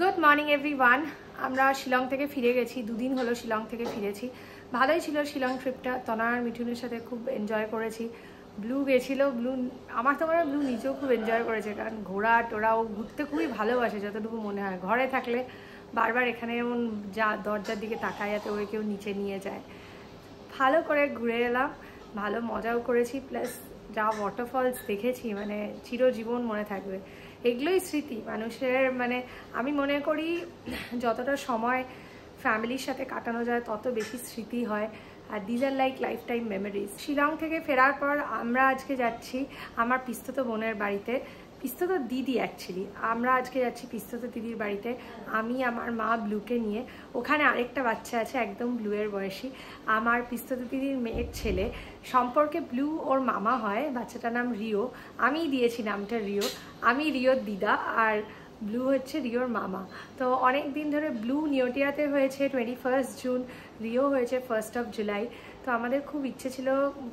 Good morning everyone. আমরা শিলং থেকে ফিরে গেছি, দুদিন হলো শিলং থেকে ফিরেছি। ভালোই ছিল শিলং ট্রিপটা, তনা আর মিঠুনের সাথে খুব এনজয় করেছি। ব্লু গেছিল, আমার তো মনে হয় ব্লু নিজেও খুব এনজয় করেছে, কারণ ঘোরা টোরাও ঘুরতে খুবই ভালোবাসে যতটুকু মনে হয়। ঘরে থাকলে বারবার এখানে এমন যা দরজার দিকে তাকায় যাতে ওই কেউ নিচে নিয়ে যায়। ভালো করে ঘুরে এলাম, ভালো মজাও করেছি, প্লাস যা ওয়াটারফলস দেখেছি মানে চিরজীবন মনে থাকবে। এগুলোই স্মৃতি মানুষের, মানে আমি মনে করি যতটা সময় ফ্যামিলির সাথে কাটানো যায় তত বেশি স্মৃতি হয়, আর these are like life time memories. Shillong থেকে ফেরার পর আমরা আজকে যাচ্ছি আমার পিস্তত বোনের বাড়িতে, পিস্তত দিদি অ্যাকচুয়ালি। আমরা আজকে যাচ্ছি পিস্তত দিদির বাড়িতে, আমি আমার মা ব্লুকে নিয়ে। ওখানে আরেকটা বাচ্চা আছে একদম ব্লুয়ের বয়সী, আমার পিস্তত দিদির মেয়ের ছেলে। সম্পর্কে ব্লু ওর মামা হয়, বাচ্চাটার নাম রিও। আমি দিয়েছি নামটা রিও, আমি রিওর দিদা আর ব্লু হচ্ছে রিওর মামা। তো অনেক দিন ধরে ব্লু নিউটিয়াতে হয়েছে 21 জুন, রিও হয়েছে 1 জুলাই। তো আমাদের খুব ইচ্ছে ছিল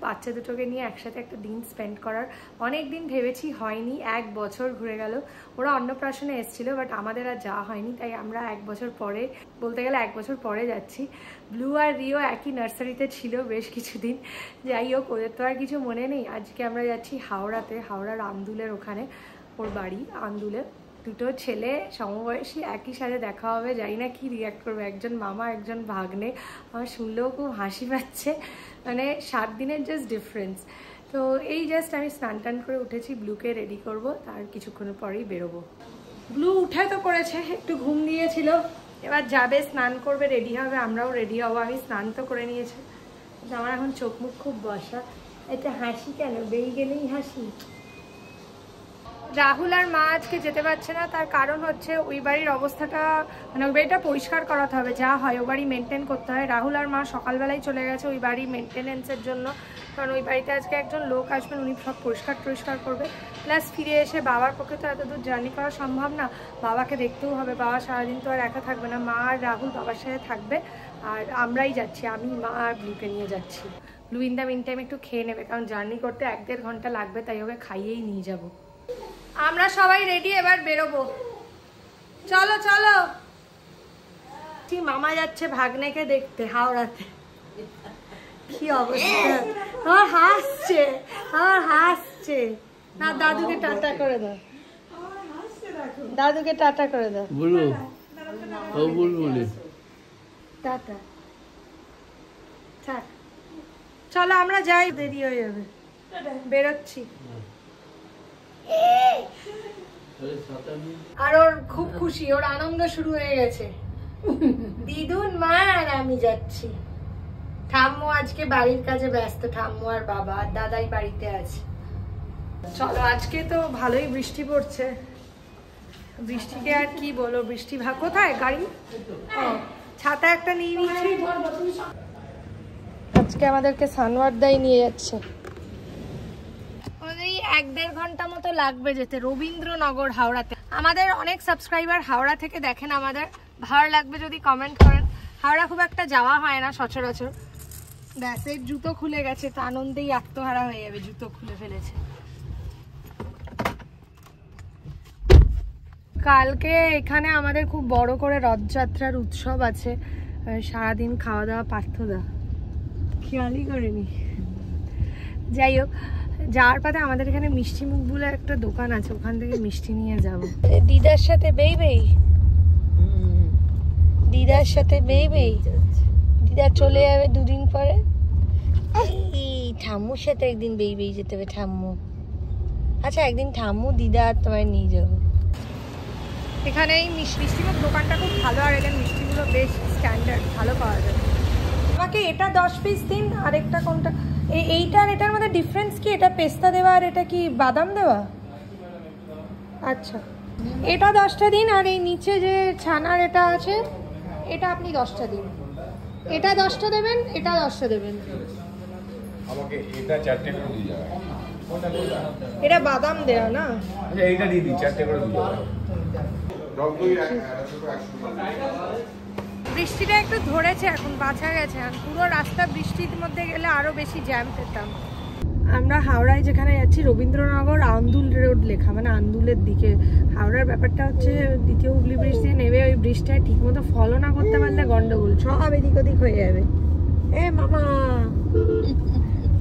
বাচ্চা দুটোকে নিয়ে একসাথে একটা দিন স্পেন্ড করার। অনেক দিন ভেবেছি, হয়নি। 1 বছর ঘুরে গেল। ওরা অন্নপ্রাশনে এসেছিল, বাট আমাদের আর যাওয়া হয়নি, তাই আমরা 1 বছর পরে, বলতে গেলে 1 বছর পরে যাচ্ছি। ব্লু আর রিও একই নার্সারিতে ছিল বেশ কিছুদিন। যাই হোক, ওদের তো আর কিছু মনে নেই। আজকে আমরা যাচ্ছি হাওড়াতে, হাওড়ার আন্দুলের ওখানে ওর বাড়ি, আন্দুলে। দুটো ছেলে সমবয়সী, একই সাথে দেখা হবে, জানি না কি রিয়াক্ট করবে, একজন মামা একজন ভাগ্নে। আমার শুনলেও খুব হাসি পাচ্ছে, মানে 7 দিনের জাস্ট ডিফারেন্স। তো এই জাস্ট আমি স্নান টান করে উঠেছি, ব্লুকে রেডি করব, তার কিছুক্ষণের পরেই বেরোবো। ব্লু উঠে তো করেছে, একটু ঘুম দিয়েছিল, এবার যাবে স্নান করবে, রেডি হবে, আমরাও রেডি হবো। আমি স্নান তো করে নিয়েছি, আমার এখন চোখ মুখ খুব বসা। এটা হাসি কেন, বেরিয়ে গেলেই হাসি। রাহুল আর মা আজকে যেতে পারছে না, তার কারণ হচ্ছে ওই বাড়ির অবস্থাটা, মানে ওই বাড়িটা পরিষ্কার করাতে হবে, যা হয় ওই বাড়ি মেনটেন করতে হয়। রাহুল আর মা সকালবেলায় চলে গেছে ওই বাড়ি মেনটেনেন্সের জন্য, কারণ ওই বাড়িতে আজকে একজন লোক আসবেন, উনি সব পরিষ্কার করবে। প্লাস ফিরে এসে বাবার পক্ষে তো এত দূর জার্নি করা সম্ভব না, বাবাকে দেখতেও হবে, বাবা সারাদিন তো আর একা থাকবে না। মা আর রাহুল বাবার সাথে থাকবে, আর আমরাই যাচ্ছি, আমি মা আর ব্লুকে নিয়ে যাচ্ছি। Blue in the meantime একটু খেয়ে নেবে, কারণ জার্নি করতে 1-1.5 ঘন্টা লাগবে, তাই ওকে খাইয়েই নিয়ে যাবো। আমরা সবাই রেডি, এবার বেরোবো, চলো চলো। মামা যাচ্ছে ভাগ্নেকে দেখতে হাওড়াতে। কি অবস্থা, আমার হাসছে, আমার হাসছে। না, দাদুকে টাটা করে দাও, দাদুকে টাটা করে দাও, বলো টাটা। চলো আমরা যাই, দেরি হয়ে যাবে, বেরোচ্ছি। আর ওর খুব খুশি, ওর আনন্দ শুরু হয়ে গেছে। দিদুন মা আর আমি যাচ্ছি। ঠাম্মু আজকে বাড়ির কাজে ব্যস্ত, ঠাম্মু আর বাবা, আর দাদাই বাড়িতে আছে। চলো, আজকে তো ভালোই বৃষ্টি পড়ছে। বৃষ্টিকে আর কি বলো, বৃষ্টি কোথায় গাড়ি, ছাতা একটা নিয়ে নিয়েছি। আজকে আমাদেরকে সানওয়ারদাই নিয়ে যাচ্ছে। 1-1.5 ঘন্টা মতো লাগবে যেতে, রবীন্দ্রনগর হাওড়াতে। আমাদের অনেক সাবস্ক্রাইবার হাওড়া থেকে দেখেন, আমাদের ভালো লাগবে যদি কমেন্ট করেন। হাওড়া খুব একটা যাওয়া হয় না সচরাচর। ব্যাস, এর জুতো খুলে গেছে, তো আনন্দেই আত্মহারা হয়ে যাবে, জুতো খুলে ফেলেছে। কালকে এখানে আমাদের খুব বড় করে রথযাত্রার উৎসব আছে, সারাদিন খাওয়া দাওয়া পার্থদা খেয়ালই করেনি। যাই হোক, যাওয়ার পথে আমাদের এখানে মিষ্টি মুখ বলে একটা দোকান আছে, ওখান থেকে মিষ্টি নিয়ে যাব। দিদার সাথে দিদার সাথে দিদা চলে যাবে 2 দিন পরে। ঠাম্মুর সাথে একদিন বেই যেতে হবে, ঠাম্মু। আচ্ছা, একদিন ঠাম্মু দিদা আর তোমায় নিয়ে যাবো। এখানে এই মিষ্টিমুখ দোকানটা খুব ভালো, আর এখানে মিষ্টিগুলো বেশ স্ট্যান্ডার্ড, ভালো পাওয়া যায়। আমাকে এটা 10 পিস দিন, আরেকটা কোনটা, এইটা আর এটার মধ্যে ডিফারেন্স কি? এটা পেস্তা দেওয়া আর এটা কি বাদাম দেওয়া? আচ্ছা, এটা 10টা দিন, আর এই নিচে যে ছানার এটা আছে এটা আপনি 10টা দিন। এটা 10টা দেবেন, এটা 10টা দেবেন। আমাকে এটা 4টে করে দিয়ে যাবে। এটা বাদাম দেওয়া না? আচ্ছা, এইটা দিয়ে দিন, 4টে করে দিয়ে যাবে। বৃষ্টিটা একটু ধরেছে, এখন বাঁচা গেছে, আর পুরো রাস্তা বৃষ্টির মধ্যে গেলে আরো বেশি জ্যাম পেতাম। আমরা হাওড়ায় যেখানে যাচ্ছি রবীন্দ্রনগর আন্দুল রোড লেখা, মানে আন্দুলের দিকে। হাওড়ার ব্যাপারটা হচ্ছে দ্বিতীয় হুগলি ব্রিজ দিয়ে নেবে ওই ব্রিজটায় ঠিক মতো ফলো না করতে পারলে গন্ডগোল, সব এদিক ওদিক হয়ে যাবে। এ মামা,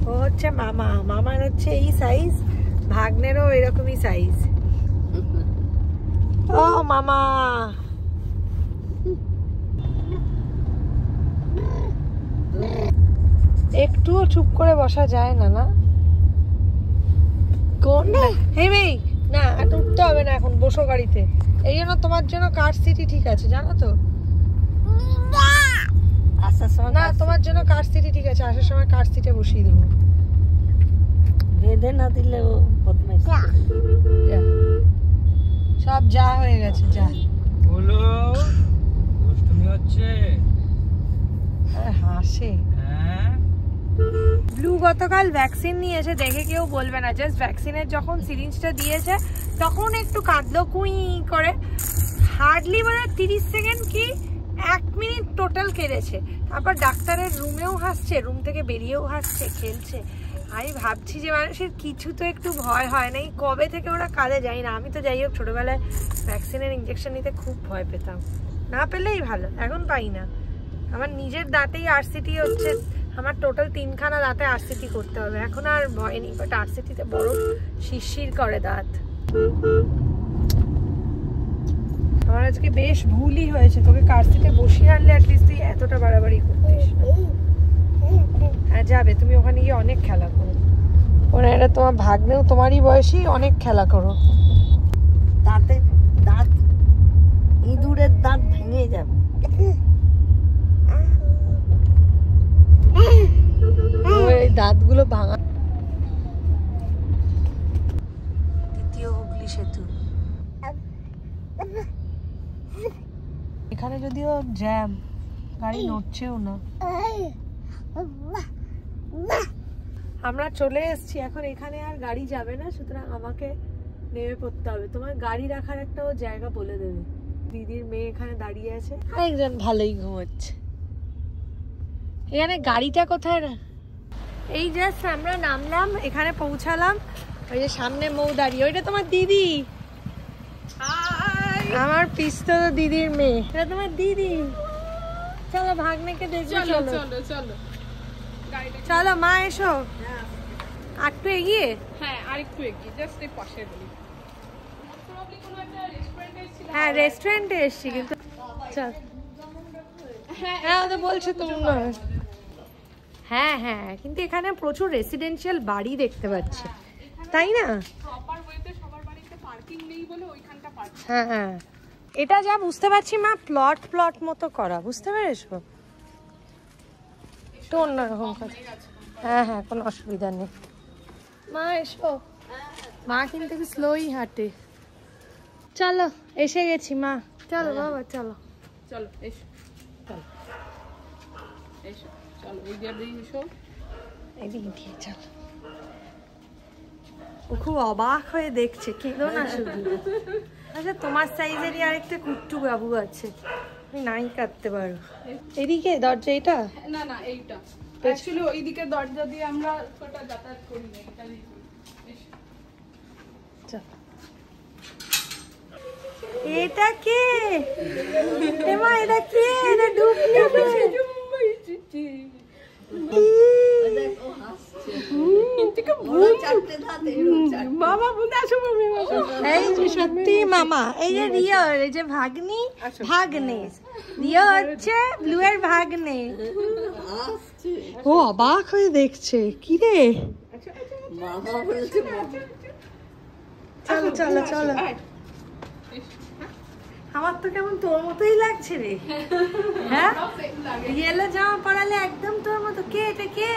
ও হচ্ছে মামা, মামার হচ্ছে এই সাইজ, ভাগ্নেরও এরকমই সাইজ। ও মামা, একটুও চুপ করে বসা যায় না, না কোন না, আর উঠতে হবে না এখন, বসো গাড়িতে। এই জন্য তোমার জন্য কার সিটি ঠিক আছে, জানো তো? আসার সময় না, তোমার জন্য কার সিটি ঠিক আছে, আসার সময় কার সিটে বসিয়ে দেবো। বেঁধে না দিলে ও বদমাইশ। সব যা হয়ে গেছে, যা বলো দুষ্টুমি হচ্ছে। হাসে। হ্যাঁ, ব্লু গতকাল ভ্যাকসিন নিয়েছে, দেখে কেউ বলবে না। জাস্ট ভ্যাকসিনের যখন সিরিঞ্জটা দিয়েছে তখন একটু কাঁদলো কুই করে, হার্ডলি মানে 30 সেকেন্ড কি 1 মিনিট টোটাল কেঁদেছে। তারপর ডাক্তারের রুমেও হাসছে, রুম থেকে বেরিয়েও হাসছে, খেলছে। আমি ভাবছি যে মানুষের কিছু তো একটু ভয় হয় না, কবে থেকে ওরা কাজে যায় না। আমি তো যাই হোক ছোটবেলায় ভ্যাকসিনের ইঞ্জেকশন নিতে খুব ভয় পেতাম, না পেলেই ভালো, এখন পাই না। আমার নিজের দাঁতেই আরসিটি হচ্ছে, আমার টোটাল 3খানা দাঁতে আরসিটি করতে হবে, এখন আর ভয় নেই। বাট আরসিটিতে বড় শিরশির করে দাঁত। আমার আজকে বেশ ভুলই হয়েছে, তোকে কার সিটে বসিয়ে আনলে অ্যাটলিস্ট তুই এতটা বাড়াবাড়ি করতিস। হ্যাঁ যাবে, তুমি ওখানে গিয়ে অনেক খেলা করো। ওরা এটা তোমার ভাগ্নেও তোমারই বয়সী, অনেক খেলা করো। দাঁতে দাঁত, ইঁদুরের দাঁত ভেঙে যাবে। এই দাঁতগুলো ভাঙা। দ্বিতীয় হুগলি সেতু, এখানে যদিও জ্যাম, গাড়ি নড়ছেও না। আমরা চলে এসেছি এখন, এখানে আর গাড়ি যাবে না, সুতরাং আমাকে নেমে পড়তে হবে। তোমার গাড়ি রাখার একটা ও জায়গা বলে দেবে। দিদির মেয়ে এখানে দাঁড়িয়ে আছে, একজন ভালোই ঘুমোচ্ছে। এখানে গাড়িটা কোথায়? এই জাস্ট আমরা নামলাম, এখানে পৌঁছালাম। ওই যে সামনে মৌ দাঁড়িয়ে, ওইটা তোমার দিদি। আমার পিস্তল দিদির মেয়ে, এটা তোমার দিদি। চলো ভাগ্নেকে দেখবে, চলো চলো চলো চলো মা এসো। আরেকটু এগিয়ে, হ্যাঁ আরেকটু এগিয়ে, জাস্ট এই পাশে গলি। হ্যাঁ রেস্টুরেন্টে এসছি, কিন্তু চল। হ্যাঁ ও তো বলছে তুমি নয়। হ্যাঁ হ্যাঁ, কিন্তু এখানে প্রচুর রেসিডেন্সিয়াল বাড়ি দেখতে পাচ্ছি, তাই না? প্রপার ওয়েতে সবার বাড়িতে পার্কিং নেই বলে ওইখানটা পার্কিং। হ্যাঁ হ্যাঁ, এটা যা বুঝতে পারছি মা, প্লট প্লট মতো করা, বুঝতে পেরেছো? একটু অন্যরকম কথা। হ্যাঁ হ্যাঁ, কোনো অসুবিধা নেই। মা এসো, মা কিন্তু স্লোই হাঁটে। চলো এসে গেছি মা, চলো বাবা চলো। চলো এসো, চলো এসো, চলো এই দিয়ে এসো, এদিক দিয়ে চলো। ও খুব অবাক হয়ে দেখছে, কেঁদো না শুধু। আচ্ছা তোমার সাইজেরই আরেকটা কুট্টু বাবু আছে, তুমি নাই কাটতে পারো। এদিকে দরজা এটা? না না এইটা অ্যাকচুয়ালি ওইদিকে দরজা দিয়ে আমরা ওটা যাতায়াত করি না, এটা দিয়ে করি। এসো, চলো। এটা কে? এমা এটা কে? এটা মামা বলে আসো, এই যে সত্যি মামা, এই যে রিয়া, এই যে ভাগ্নি ভাগ্নে, রিয়া হচ্ছে ব্লু এর ভাগ্নে। ও অবাক হয়ে দেখছে, কি রে? মামা বলছে চলো চলো চলো। আমার তো কেমন তোর মতোই লাগছে রে। হ্যাঁ ইয়েলো জামা পরালে একদম তোর মতো। কে এটা কে?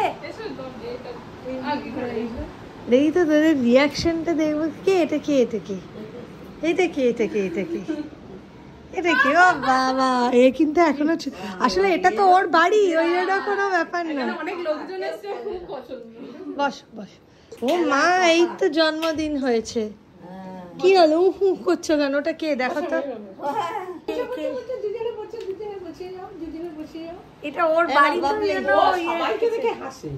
দেখি তো তোদের রিয়াকশনটা দেখবো। কে এটা? কে এটা? কে এটা? কে এটা? কে এটা? কে এটা? কে? ও বাবা, এ কিন্তু এখনো আসলে এটা তো ওর বাড়ি, ওই জন্য কোনো ব্যাপার না। অনেক লোকজন এসে খুব পছন্দ। বস বস। ও মা, এই তো জন্মদিন হয়েছে। কি হলো হু করছো কেন? ওটা কে? দেখো তো। এটা ওর বাড়ি, তো সবাইকে দেখে হাসে।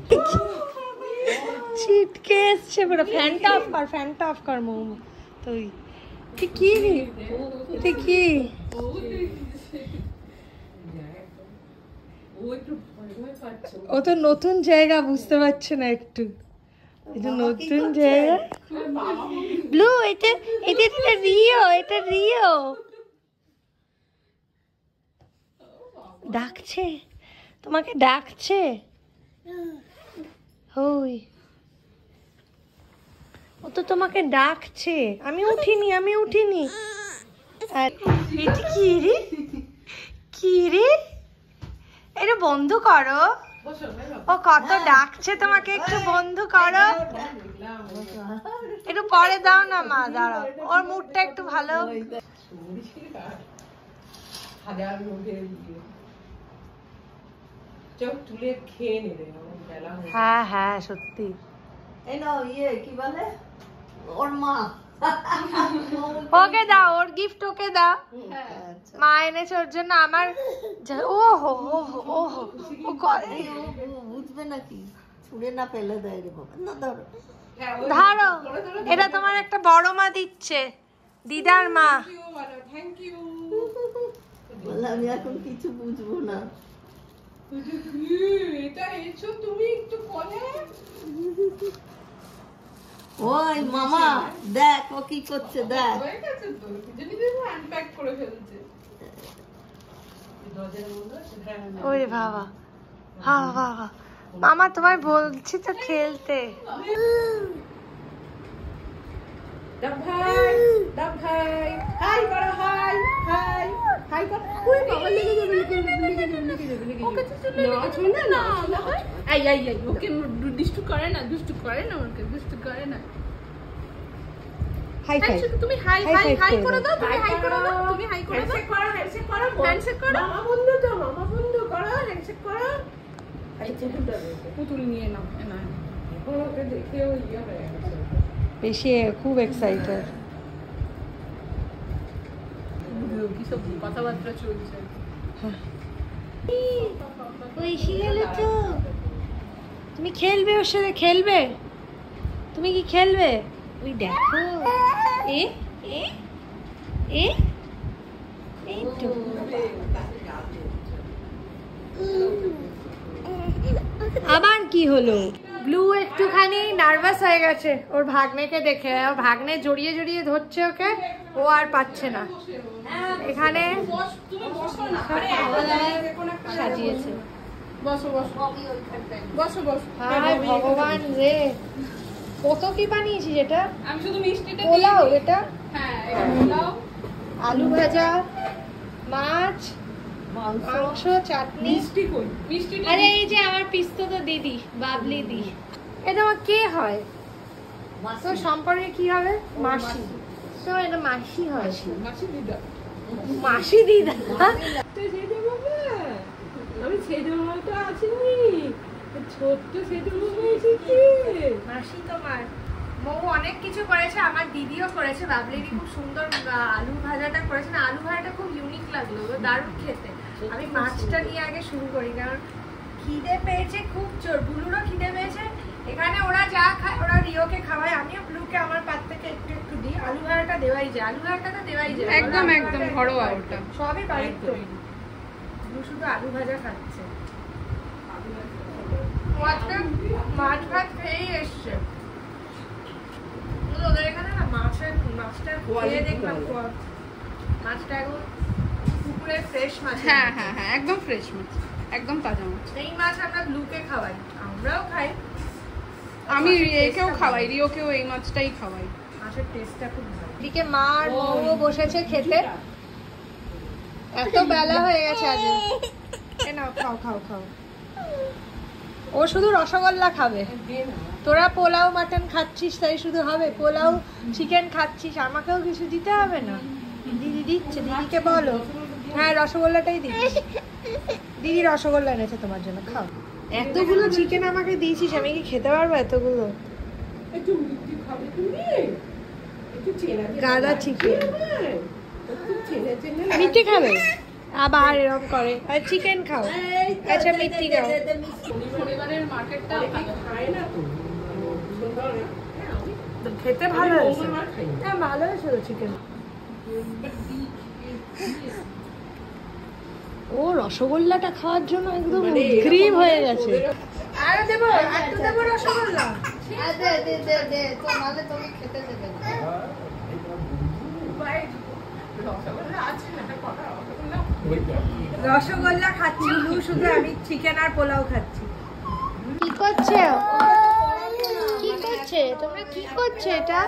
ছিটকে এসছে পুরো। ফ্যানটা অফ কর মৌ। তুই কি এটা কি? ও তো নতুন জায়গা বুঝতে পারছে না একটু। এটা নতুন জায়গা। ব্লু এটা রিও, এটা রিও ডাকছে তোমাকে, ডাকছে। ওই ও তো তোমাকে ডাকছে। আমি উঠিনি। আর এটা কি রে এটা বন্ধ করো। ও কত ডাকছে তোমাকে, একটু বন্ধ করো। একটু পরে দাও না মা, দাঁড়াও ওর মুডটা একটু ভালো। হ্যাঁ সত্যি। এই নাও কি বলে ওর মা, ওকে দাও, ওর গিফট ওকে দাও। মা এনেছে ওর জন্য। আমার ওহো ও করে বুঝবে নাকি, ছুঁড়ে না ফেলে দেয় রে বাবা। না ধরো এটা তোমার একটা বড় মা দিচ্ছে, দিদার মা। বলে আমি এখন কিছু বুঝবো না। ওই মামা দেখ ও কি করছে, দেখ। ওরে বাবা, মামা তোমায় বলছি তো খেলতে। দুষ্টু করে না তুমি হাই করে দাও, তুমি হাই করে দাও, তুমি হাই করে দাও। হ্যান্ডশেক করো, মামা বন্ধু করো, হ্যান্ডশেক করো। পুতুল নিয়ে নাও না, ওকে দেখেও ইয়ে হয়ে গেছে বেশি, খুব এক্সাইটেড। কি সব কথাবার্তা চলছে। তুমি খেলবে ওর সাথে, খেলবে? তুমি কি খেলবে? ওই দেখো আবার কি হলো? ব্লু একটুখানি নার্ভাস হয়ে গেছে ওর ভাগ্নেকে দেখে। ওর ভাগ্নে জড়িয়ে ধরছে ওকে, ও আর পাচ্ছে না। এখানে সাজিয়েছে। ভগবান রে, কত কি বানিয়েছিস এটা? আমি শুধু মিষ্টিটা পোলাও, এটা হ্যাঁ এটা পোলাও, আলু ভাজা, মাছ, মাংস, চাটনি। মিষ্টিটা আরে এই যে আমার পিস্তো তো দিদি, বাবলি দি। এটা আমার কে হয়? তো সম্পর্কে কি হবে? মাসি। তো এটা মাসি হয়, মাসি দিদা। আমি ছেলে তো আসিনি, ছোট্ট ছেলে এসেছি। মাসি তোমার মৌ অনেক কিছু করেছে, আমার দিদিও করেছে। বাবলি দি খুব সুন্দর আলু ভাজাটা করেছে না, আলু ভাজাটা খুব ইউনিক লাগলো, দারুণ খেতে। আমি মাছটা নিয়ে আগে শুরু করি, কারণ খিদে পেয়েছে খুব জোর। ব্লুরও খিদে পেয়েছে। এখানে ওরা যা খায়, ওরা রিওকে খাওয়ায়, আমিও ব্লুকে আমার পাত থেকে একটু দিই। আলু ভাজাটা দেওয়াই যায়, আলু ভাজাটা তো দেওয়াই যায়, একদম ঘরোয়া ওটা, সবই বাড়ির তৈরি। ব্লু শুধু আলু ভাজা খাচ্ছে। মাছ ভাত খেয়েই এসছে। ওদের এখানে না মাছটা খেয়ে দেখলাম, মাছটা এখন পুকুরে ফ্রেশ মাছ। হ্যাঁ একদম ফ্রেশ মাছ, একদম তাজা মাছ। এই মাছ আমরা ব্লুকে খাওয়াই, আমরাও খাই। আমি রিওকেও খাওয়াই, রিওকেও এই মাছটাই খাওয়াই। মাছের টেস্টটা খুব ভালো। এদিকে মা আর বউ বসেছে খেতে। এত বেলা হয়ে গেছে আজ। এ নাও, খাও। ও শুধু রসগোল্লা খাবে। তোরা পোলাও মাটন খাচ্ছিস তাই শুধু হবে? পোলাও চিকেন খাচ্ছিস, আমাকেও কিছু দিতে হবে না? দিদি দিচ্ছে, দিদিকে বলো। হ্যাঁ রসগোল্লাটাই দিচ্ছি। দিদি রসগোল্লা এনেছে তোমার জন্য, খাও। এতগুলো চিকেন আমাকে দিয়েছিস, আমি কি খেতে পারবো এতগুলো? গাদা চিকেন। মিষ্টি খাবে? আবার এরকম করে। আর চিকেন খাও। আচ্ছা মিষ্টি খাও। পরিবারের মার্কেটটা খেতে ভালো হয়েছে। হ্যাঁ ভালো হয়েছে চিকেন। ও রসগোল্লাটা খাওয়ার জন্য একদম গ্রিম হয়ে গেছে। আরে দেবো, একটু দেবো রসগোল্লা। দে দে দে দে, তো নালে তুমি খেতে দেবে না। রসগোল্লা খাচ্ছি শুধু, আমি চিকেন আর পোলাও খাচ্ছি। কি করছে? কি করছে তোমরা? কি করছে এটা?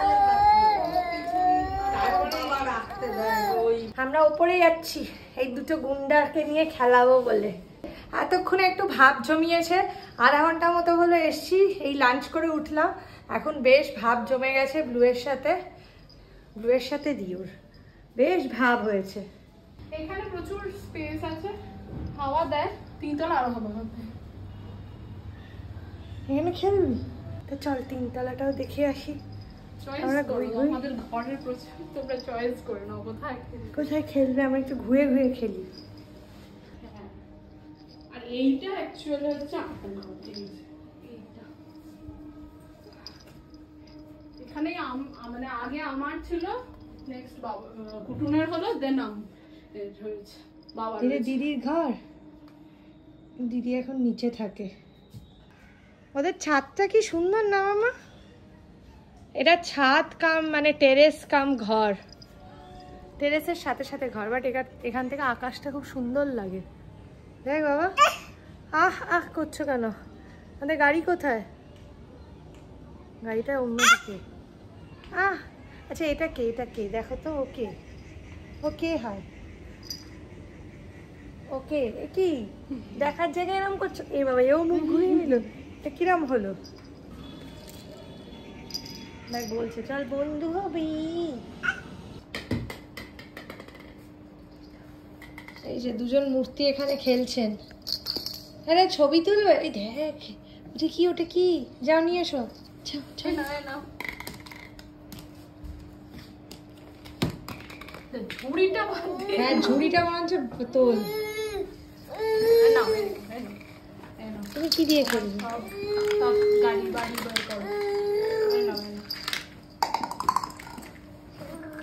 আমরা উপরে যাচ্ছি এই দুটো গুন্ডাকে নিয়ে খেলাবো বলে। এতক্ষণে একটু ভাব জমিয়েছে, আধা ঘন্টা মতো হলো এসছি, এই লাঞ্চ করে উঠলাম, এখন বেশ ভাব জমে গেছে। ব্লুয়ের সাথে দিওর বেশ ভাব হয়েছে। এখানে প্রচুর স্পেস আছে, হাওয়া দেয়। তিনতলা আরো হবে। এখানে খেলবি তো, চল তিনতলাটাও দেখে আসি। আমরা আমাদের ঘরের প্রচুর, তোমরা চয়েস করে নাও কোথায় খেলবে, আমরা একটু ঘুরে ঘুরে খেলি। আর এইটা অ্যাকচুয়ালি হচ্ছে এইটা, এখানে মানে আগে আমার ছিল, নেক্সট বাবা কুটুনের হলো, দেন হয়েছে বাবার। দিদির ঘর, দিদি এখন নিচে থাকে। ওদের ছাদটা কি সুন্দর না মামা? এটা ছাদ কাম মানে টেরেস কাম ঘর, টেরেসের সাথে সাথে ঘর, বাট এখান থেকে আকাশটা খুব সুন্দর লাগে। দেখ বাবা, আহ করছো কেন? আমাদের গাড়ি কোথায়? গাড়িটা অন্যদিকে। আচ্ছা এটা কে দেখো তো, ওকে হয় ওকে কি দেখার জায়গায় এরকম করছো? এ বাবা, এও মুখ ঘুরিয়ে নিল, এটা কিরম হলো? দেখ বলছে চল বন্ধু হবি। এই যে দুজন মূর্তি এখানে খেলছেন। আরে ছবি তুলবে? এই দেখ, ওটা কি যাও নিয়ে এসো। হ্যাঁ ঝুড়িটা বানাচ্ছে তোল। তুমি কি দিয়ে করবে?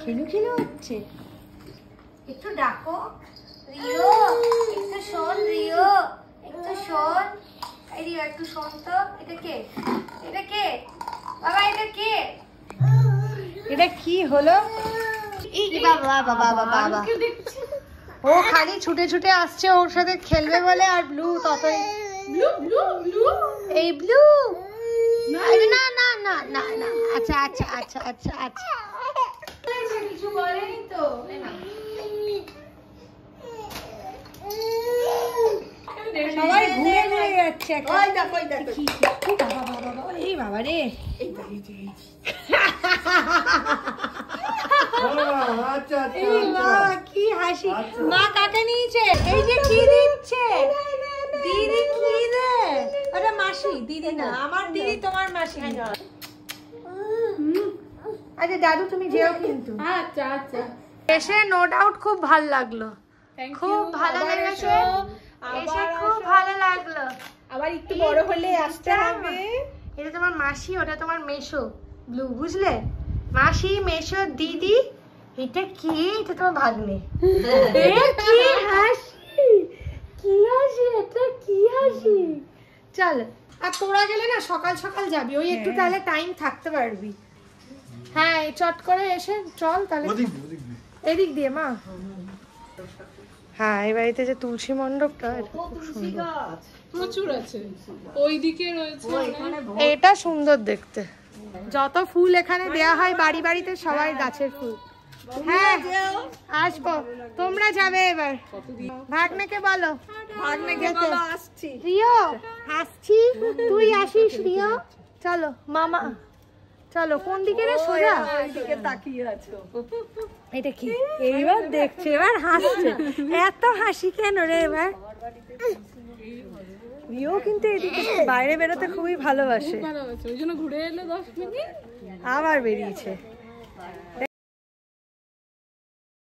খেলু হচ্ছে। একটু ডাকো রিও, একটু শোন রিও, একটু শোন। এই রিও একটু শোন তো। এটা কে বাবা? এটা কি হলো? ও খালি ছুটে ছুটে আসছে ওর সাথে খেলবে বলে, আর ব্লু ততই এই ব্লু। না আচ্ছা কিছু বলেনি তো। সবাই ঘুরে ঘুরে যাচ্ছে। এই বাবা রে, কি হাসি। মা কাকে নিয়েছে? এই যে কি দিচ্ছে দিদি, কি দে? ওটা মাসি, দিদি না, আমার দিদি তোমার মাসি। আচ্ছা দাদু তুমি যেও কিন্তু। আচ্ছা এসে নো ডাউট খুব ভালো লাগলো, খুব ভালো লেগেছে, এসে খুব ভালো লাগলো। আবার একটু বড় হলে আসতে হবে। এটা তোমার মাসি, ওটা তোমার মেশো ব্লু, বুঝলে? মাসি, মেশো, দিদি। এটা কি? এটা তোমার ভাগ্নে। কি হাসি, এটা কি হাসি। চল, আর তোরা গেলে না সকাল সকাল যাবি, ওই একটু তাহলে টাইম থাকতে পারবি। হ্যাঁ চট করে এসে চল তাহলে। এদিক দিয়ে মা। হ্যাঁ এই বাড়িতে যে তুলসী মণ্ডপটা প্রচুর আছে, ওইদিকে রয়েছে। এটা সুন্দর দেখতে। যত ফুল এখানে দেয়া হয় বাড়ি বাড়িতে, সবাই গাছের ফুল। হ্যাঁ আসবো, তোমরা যাবে এবার। ভাগ্নেকে বলো, ভাগ্নেকে বলো আসছি। রিও আসছি, তুই আসিস রিও। চলো মামা, চলো। কোন দিকে রে? সোজা দিকে তাকিয়ে আছো। এটা কি? এইবার দেখছে, এবার হাসছে। এত হাসি কেন রে এবার? রিও কিন্তু এদিকে বাইরে বেরোতে খুবই ভালোবাসে, ওই জন্য ঘুরে এলো 10 মিনিট, আবার বেরিয়েছে।